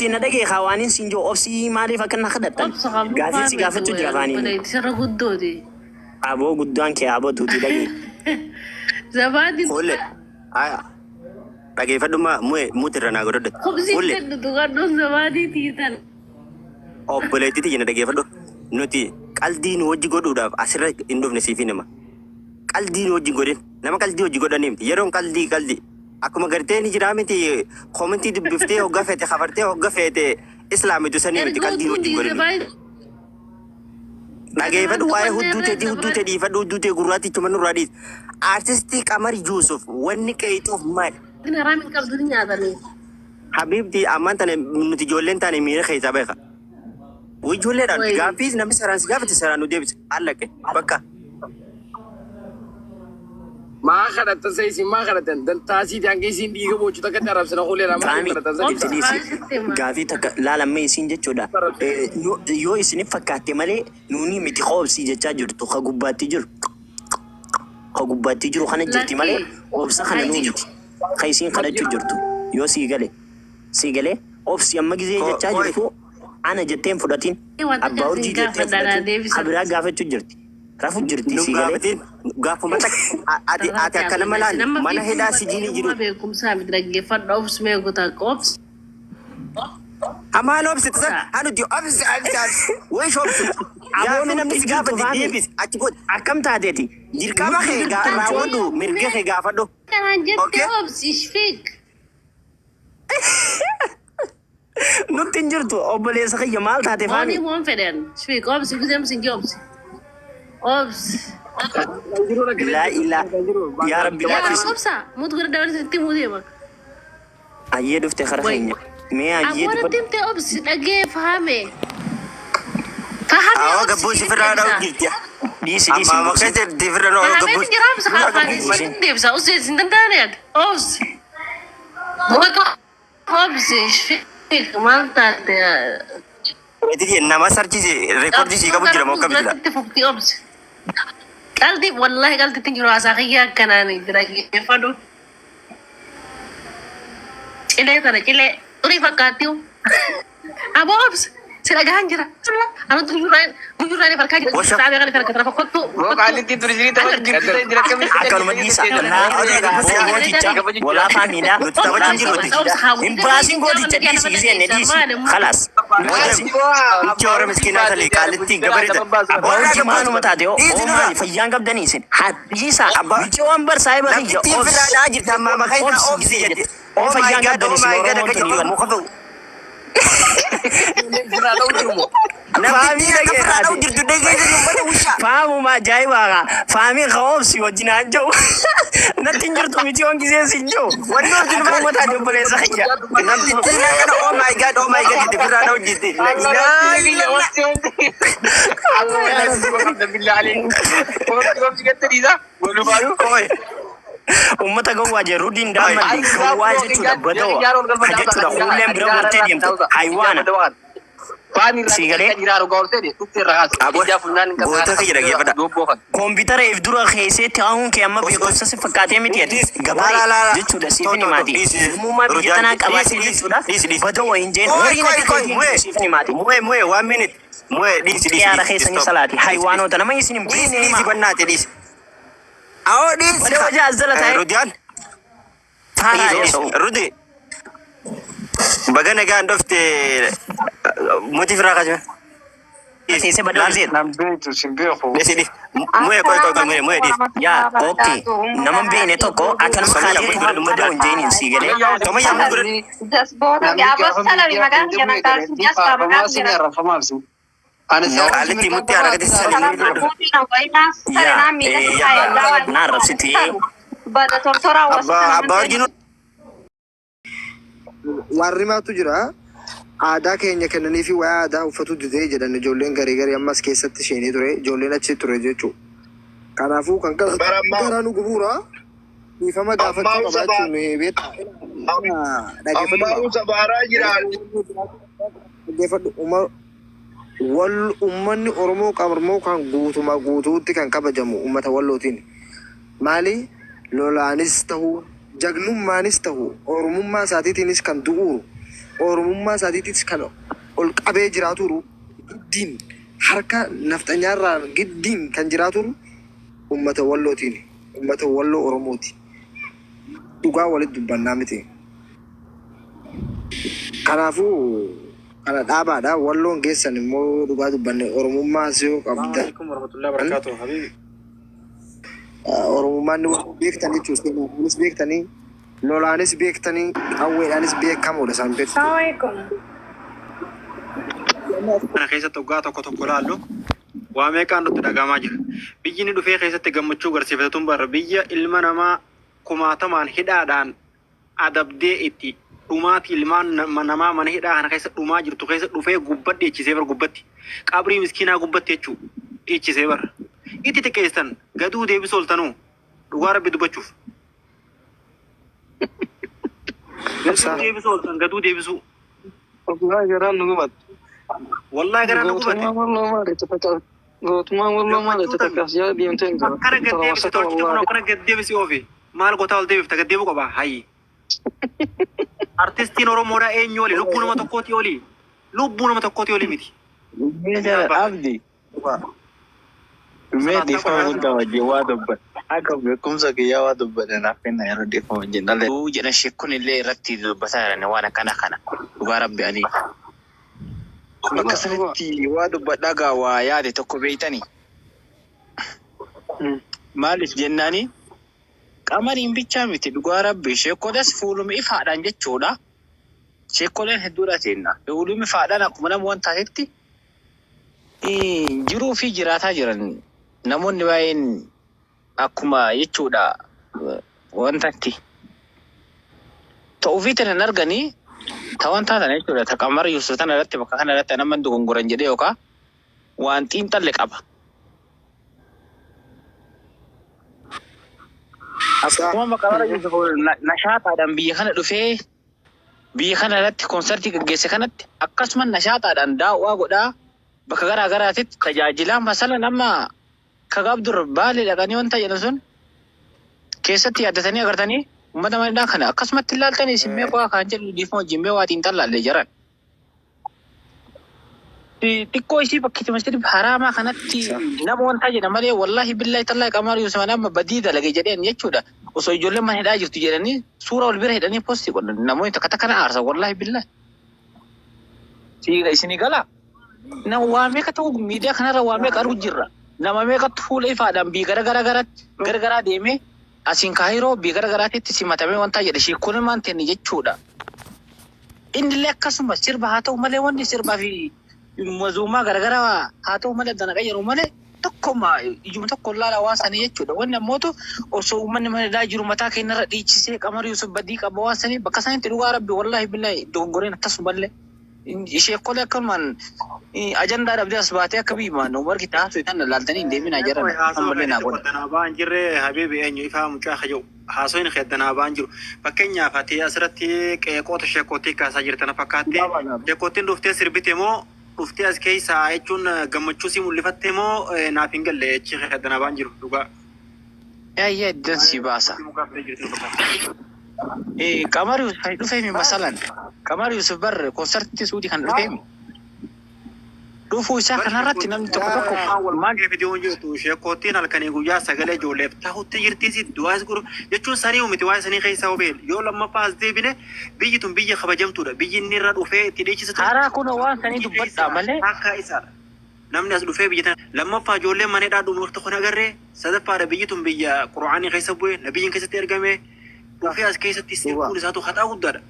nuti na dhagee kaawwaniin sinjoo obsii maaliif akka na kadhattan gaafii si gaafachuu jira afaanii. Sirra guddooti. Aboo guddaan kee aboo tuuti dhagee. Zabaadii. Olle. Dhageeffadhuma muutirra naa godhadhe. Obsi kennitu kadhuun zabaadii tiitan. Obboleettiiti jenna dhageeffadhu. Nuti qaldii nu wajji godhuudhaaf asirra hin dhufne siifin hima. Qaldii nu wajji godhin nama qaldii wajji godhanii miti yeroon qaldii. Akkuma gartee ni jira miti komintii dubbiftee hogga feete kafartee hogga feete islaamitu sanii miti qaldii nu wajji godhin. Dhageeffadhu waa'ee hudduu teedii gurraatichi manurraa dhiis. Artistii Qamar Yuusuf wanni qeexuuf maali? Raamin qabdu ni nyaatanii. Habibti ammaan tana nuti ijoolleen taane miira keessaa beeka. Ijoolleedhaan gaaffiis namni saraan si gaafate saraan nu deebise allaqe bakka. Maa kadhatan sayisi maa kadhatan taasii daangeessiin dhiiga boocuu takka darabsina huleera maa kadhatan sayisi. Gaafii takka laalamee isiin jechuudha. Yoo isiniif fakkaatte malee nuuni miti qoobsii jechaa jirtu ka gubbaatti jiru. Ka gubbaatti jiru kana jirti malee qoobsa kana nuu miti. Ka isiin kadhachuu jirtu yoo sii galee obsi amma gizee jechaa jirtu ana jetteen fudhatiin abbaa urjii jetteen fudhatiin kabiraa gaafachuu jirti. Rafu jirti sii galee. Gaafuma ati akkana malaan mana hidhaa sijiinii jiru. Beekumsaa miti dhaggeeffadha obsi mee gotaa obsi. Amaan obsi tasa hanuti obsi. Weesh obsi. Gaafi namni si gaafate deebis achi bood. Akkam taateeti? Dirqama kee raawwadhu mirga kee gaafadhu. Kanaan jettee obsi ishfiiq. Nutti hin jirtu obboleessa kiyya maal taate faani? Ooni waan fedhan ishfiiq obsi gizem singi obsi. Obsi. La ila ya rabbi Yaa obsa mutu gara daawwati sitti muudeema. ayyee dhufte kara keenya mee ayyee Amoon dhufte timte obsi dhagee fahame. Awwa gabboo si firraa dhawu jirti. dhiisi Amma bakka itti firra dhawu Fahame gabboo. ti jiraam sa kafani. Deebisa usee sintan taaneen. Obsi. Muka obsi ishfiiq maal taate. Eti nama sarchise reekoordii si qabu jira moo akka bitila. Fufti obsi. Qaldi wallahi qaldi tinjiru asaaqiyaa akkanaan dhaggeeffadhu. Cilee tana cilee xurii fakkaattiu. Aboo obsi si dhagahan jira. Anu tuyyuraan farkaa jira. Saabee kan farka tana fakkottu. Qaalitti turizimii tapha jira akkanuma dhiisa walaa faamiidha imbaasiin gooticha dhiisi gisenne dhiisi khalas Ichi ora miskiinaa talee qaalitti gabarita. hojii maanuma taate oo maali fayyaan qabdanii isin dhiisa bichoowwan barsaa'ee bakiyya Itti firraa dhaa jirti amma maqaa isaa oobsi jette. oo fayyaan qabdanii isin oromoo tuni muka fe'u. firraa dha'u jiru moo? Namni akka firraa dha'u jirtu deeggarsa uffata ushaa. faamuma ajaa'ibaa faamii kaoobsi wajjin haan jiru natti hin jirtu bichoowwan giseensi hin jiru Wanni hojii nu akkuma taate obboleessa kiyya Namni tirraa kana oh my god jette firraa dha'u jirti. ummata gowwaa jedhu diindaa malli gowwaa jechuudha badawa ka jechuudha hulleen bira gortee deemtu haywaana Goota kiyya dhageeffadha. koompitara if dura keessee taa'uun kee amma beekumsa si fakkaatee miti ati gabaaree jechuudha siifin himaati uumummaa biyya tanaa qabaatee jechuudha badawa hin jeen horii natti siifin himaati Mu'e 1 minute. Mu'e dhiisi. xiyyaara keessanii salaati haywaanota nama isin hin beekne Dhiisi himaa bannaate dhiisi. Awoo dhiisi. Wale wajaa azzala taa'e Rudiyaan. faaraa jedhu Rudi. Baga nagaan dhufte muti firaa kaajime. teessee badaa seeta Dhiisi dhiisi. Mu'e koy mu'e dhiisi. yaa okay nama hin beekne tokko akkanuma kaatee dura badawa hin jeeniin sii galee Toma yaa gure. Qaalitti mutti haala gadi sanii gure. naan rabsiti Abbaa wajjin Warri maatu jira. Aadaa keenya kennanii fi waa'ee aadaa uffatu didee jedhan ijoolleen garii ammas keessatti isheenii ture. Ijoolleen achi ture jechuudha. Kanaafuu kan gara nu gubuura. Dhiifama gaafachuu qabaachuun beektaa. Dhaggeeffadhu. Uummanni Oromoo qabarmoo kan guutuutti kan kabajamu uummata wallootiin. Maali? Lolaanis ta'u, jagnummaanis ta'u, oromummaa isaatiitiinis kan du'uuru. oromummaa isaatiitis kan ol qabee jiraaturu giddiin harka nafxanyaarraa giddiin kan jiraaturu ummata wallootiin ummata walloo oromooti. Dhugaa walitti dubbannaa miti. Kanaafuu kana dhaabaadha walloon geessan immoo dhugaa dubbanne oromummaa siyoo qabda. Oromummaan ni beektanii jechuudha. Beektanii lolaanis beektanii qawweedhaanis beekamuudha isaan beektu. Kana keessatti waggaa tokko laallu waa meeqaan nutti dhagahamaa jira. Biyyi inni dhufee keessatti gammachuu agarsiifatun barra biyya ilma namaa kumaatamaan hidhaadhaan adabdee itti dhumaati ilmaan namaa mana hidhaa kana keessa dhumaa jirtu keessa dhufee gubbatti dhiichisee bara gubbatti qabrii miskiinaa gubbatti jechuu dhiichisee bara. Itti xiqqeessan gaduu deebisuu oltanuu dhugaa rabbi dubbachuuf. Gaduu deebisuu oltan gaduu deebisuu. Wallahi garaan nu gubate. Wallahi garaan nu gubate. Gootummaan walloo maalitti takkaas yaa deemtee hin qabu. Akkana gaddeebisi tolchite kun akkana gaddeebisi oofi. Maal gotaa ol deebifta gaddeebu qaba hayyi. Artistiin Oromoodhaa eenyu oli lubbuu nama tokkooti oli. Lubbuu nama tokkooti oli miti. Abdi. Mee dhiifama guddaa wajjin waa dubban. Akka beekumsa kiyyaa waa dubban naaf kenna yeroo dhiifama wajjin dhalee. Jedhan sheekun illee irratti dubbataa jiran waan akkana kana dhugaa rabbi ani. Bakka sanatti waa dubbadhaa gaa waa yaade tokko beeytanii. Maaliif jennaani? Qamariin bichaa miti dhugaa rabbi sheekodas fuuluma ifaadhaan jechuudha. Sheekoleen hedduudha seenna. Fuuluma ifaadhaan akkuma nama waan taatetti jiruu fi jiraataa jiran namoonni baay'een akkuma jechuudha wantatti ta'uu fi tanan arganii ta'an taatan jechuudha. Ta Qamar Yusuf tana irratti bakka kana irratti nama dogongoran jedhee yookaan waan xiinxalle qaba. Akkuma Qamar Yusuf nashaataadhaan biyya kana dhufee biyya kana irratti koonsartii gaggeesse kanatti akkasuma nashaataadhaan daawwaa godhaa bakka garaa garaatitti tajaajilaa masala nama kagabdur baalee dhaqanii wanta jedhan sun keessatti yaaddatanii agartanii uummata manidhaa kana akkasumatti ilaaltanii simmee qo'aa kan jedhu dhiifama wajjin mee waatiin xallaallee jiran. Xiqqoo isii bakki masjid haraamaa kanatti nama wanta jedha malee wallahi billahi tallahi Qamar Yusuf nama badii dalage jedheen jechuudha. Osoo ijoolleen mana hidhaa jirtu jedhanii suura wal bira hidhanii poostii godhan namoonni takka kana aarsa wallahi billahi. Siidha isinii galaa. Nama waa meeqa ta'u miidiyaa kanarra waa meeqa argu jirra. Nama meeqatu fuula ifaadhaan bii garagaraa deemee asiin kaayiroo bii garagaraatitti simatamee wanta jedhe sheekkoon maan ta'e jechuudha. Innillee akkasuma sirba haa ta'u malee wanni sirbaa fi mazuumaa garagaraa haa ta'u malee dana qayyaru malee tokkoma ijuma tokko laala waan sanii jechuudha. Wanni ammootu osoo uummanni mana jiru mataa keenyarra dhiichisee Qamar Yusuf badii qaba waan sanii bakka sanitti dhugaa rabbi wallahi billahi dogongoreen akkasumallee. Sheekkolee akkanumaan ajandaa dhabdee as baatee akka biimaan umar kitaa suutaan laaltanii hin deemin ajaran ammallee naa godha. Kheddanaa ba'an jirre habiibi eenyu ifaa mucaa haja'u haasoin kheddanaa ba'an jiru fakkeenyaaf ati asirratti qeeqoota sheekootii kaasaa jirtan fakkaattee sheekootiin dhuftee sirbite moo dhuftee as keessaa jechuun gammachuu si mul'ifatte moo naaf hin galle jechi kheddanaa ba'an jiru dhugaa. Yaayyaa iddoon si baasa. Qamar Yusuf dhufeemi masalan Qamar Yusuf bar koonsartii suudii kan dhufeemi dhufuu isaa kanarratti namni tokko maal viidiyoon jirtu sheekootiin halkanii guyyaa sagalee ijoolleef ta'utti jirtiisi du'aas guru jechuun sanii uumiti waa'ee sanii keessaa hubeen yoo lammaffaa as deebine biyyi tun biyya kabajamtuudha biyyi inni irra dhufee itti dhiichisa haaraa kun waan sanii dubbadhaa malee akka isaadha namni as dhufee biyya tana lammaffaa ijoolleen maneedhaa dhumu tokko nagarree sadaffaadha biyyi tun biyya quraanii keessa bu'e nabiyyiin keessatti ergame dhufee as keessatti sirbuun isaatu haxaa guddaadha.